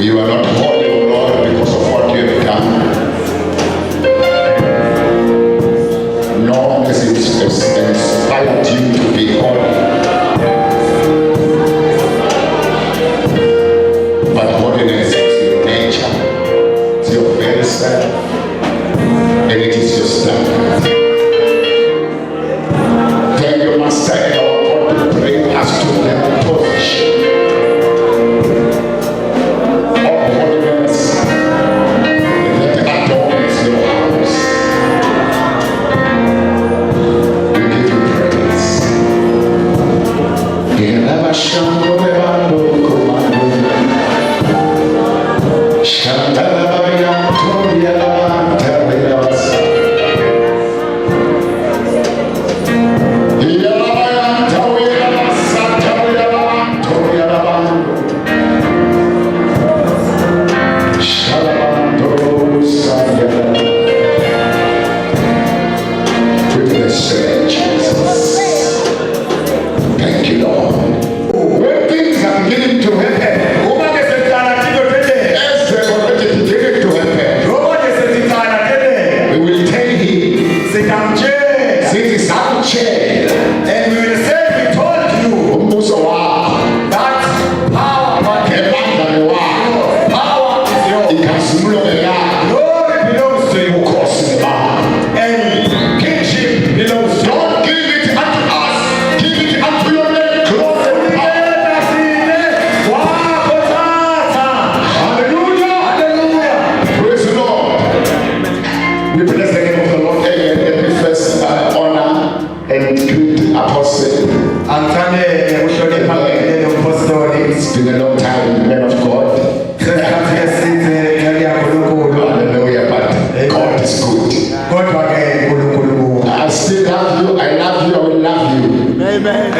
You are not holy, O Lord, because of what you have done. Nor has it inspired you to be holy. But holiness is your nature, it's your very self, and it is your standard. Thank you, Master, and our God, to bring us to that position. It's been a long time, men of God. Hallelujah, but God is good. I still love you, I love you, I will love you. Amen.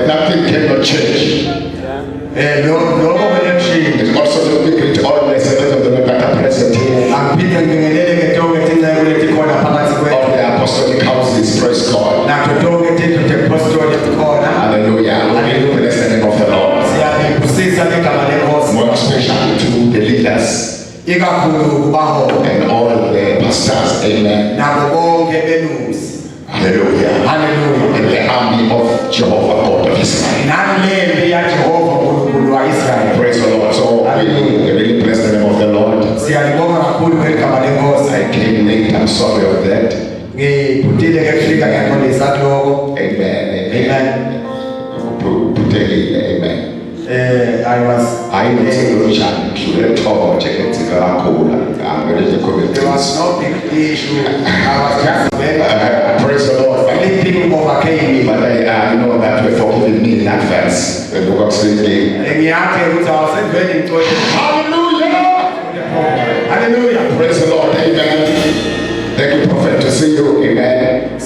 Nothing cannot change. It's also looking great all the servants of the Lord that are present here. All the apostolic houses, praise God. Hallelujah. We bless the name of the Lord. More especially to the leaders and all the pastors. Amen. Hallelujah. Hallelujah. And the army of Jehovah God of Israel. Praise the Lord. So we really bless the name of the Lord. I came late. I'm sorry of that. Amen. Amen. Amen. I know it was no big issue. Praise the Lord. Many people overcame me, but I know that we're forgiving me in advance. Hallelujah. Hallelujah. Praise the Lord. Amen. Thank you, Prophet, to see you. Amen.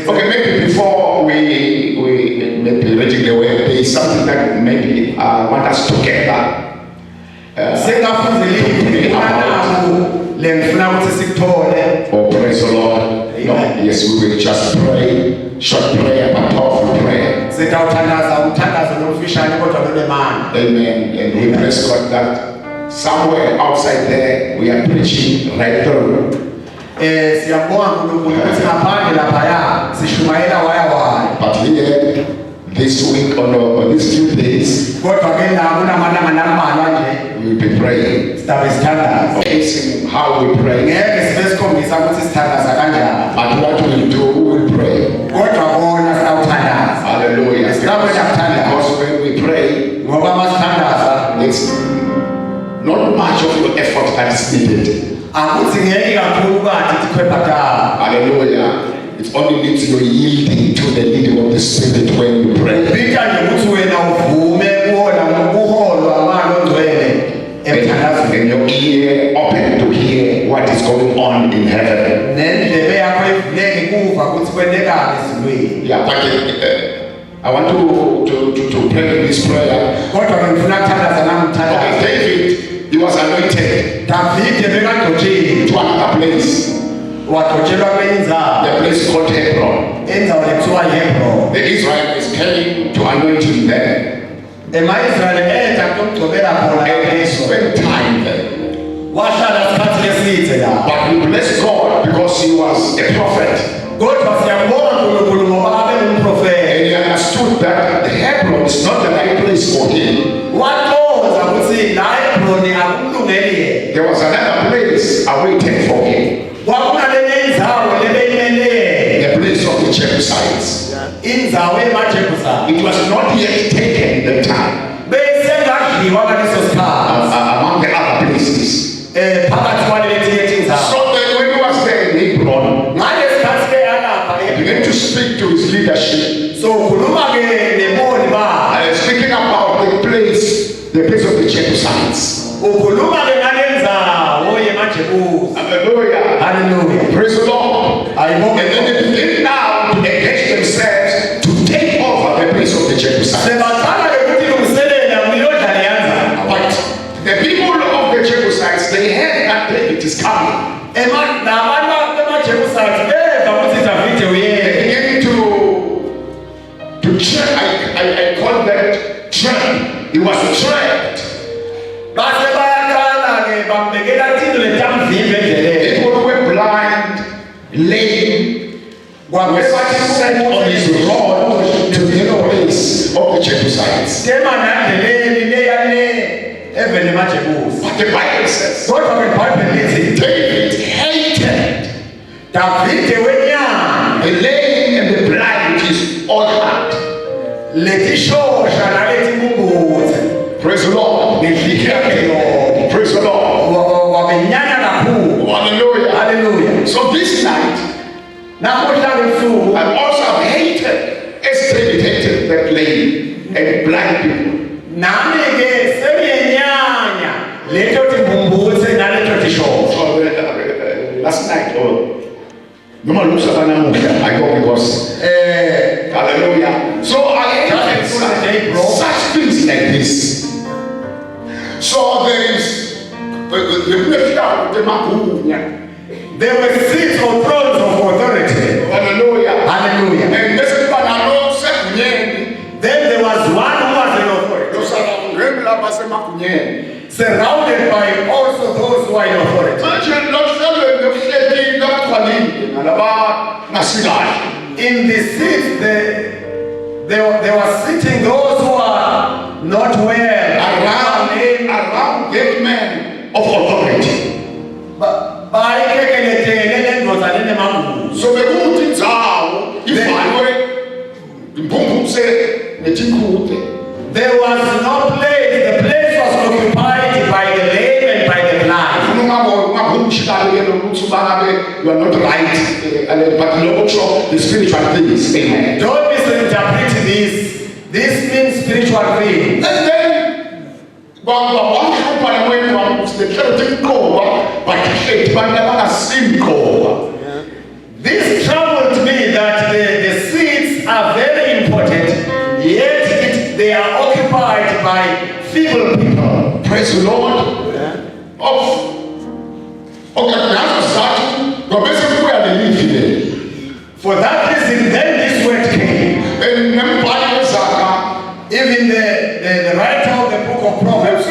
Okay, maybe before we maybe reading the word, there is something that maybe want us together. Oh, praise the Lord. No, yes, we will just pray. Short prayer, but powerful prayer. Amen. And we praise God that somewhere outside there, we are preaching right through. But here, this week or these few days, we'll be praying. Facing how we pray. But what we do, we will pray. Hallelujah. Because when we pray, it's not much of your effort that is needed. Hallelujah. It only needs your yielding to the leading of the Spirit when you pray. And your ear open to hear what is going on in heaven. Yeah, but I want to pray this prayer. Okay, David to another place. The place called Hebron. The Israelites came to anoint him there. And he spent time there. But we bless God because he was a prophet. And he understood that the Hebron is not the right place for him. There was another place awaiting for him. The place of the Jebusites. It was not yet taken the time. Among the other places. So then when he was there in Hebron, he began to speak to his leadership. Speaking about the place of the Jebusites. Hallelujah. Hallelujah. Praise the Lord. And then they begin now to engage themselves to take over the place of the Jebusites. But the people of the Jebusites, they heard that David is coming. They began to trap. I call that trap. He was trapped. People were blind, lame, were set on his rod to the place of the Jebusites. But the Bible says David hated the lame and the blind, which is all heart. Praise the Lord. Praise the Lord. Hallelujah. Hallelujah. So this night, I also hated, as David hated that lame and blind people. Last night, I go because hallelujah. So I hated such things like this. So there were 6 thrones of authority. Hallelujah. Hallelujah. And then there was one who was in authority, surrounded by also those who are in authority. In the seats, they were sitting those who are not well around that man of authority. So there was no place. The place was occupied by the lame and by the blind. You are not right, but the spiritual things. Amen. Don't misinterpret this. This means spiritual things. And then, this troubled me that the seats are very important, yet they are occupied by feeble people. Praise the Lord. For that reason, then this word came. Even the writer of the book of Proverbs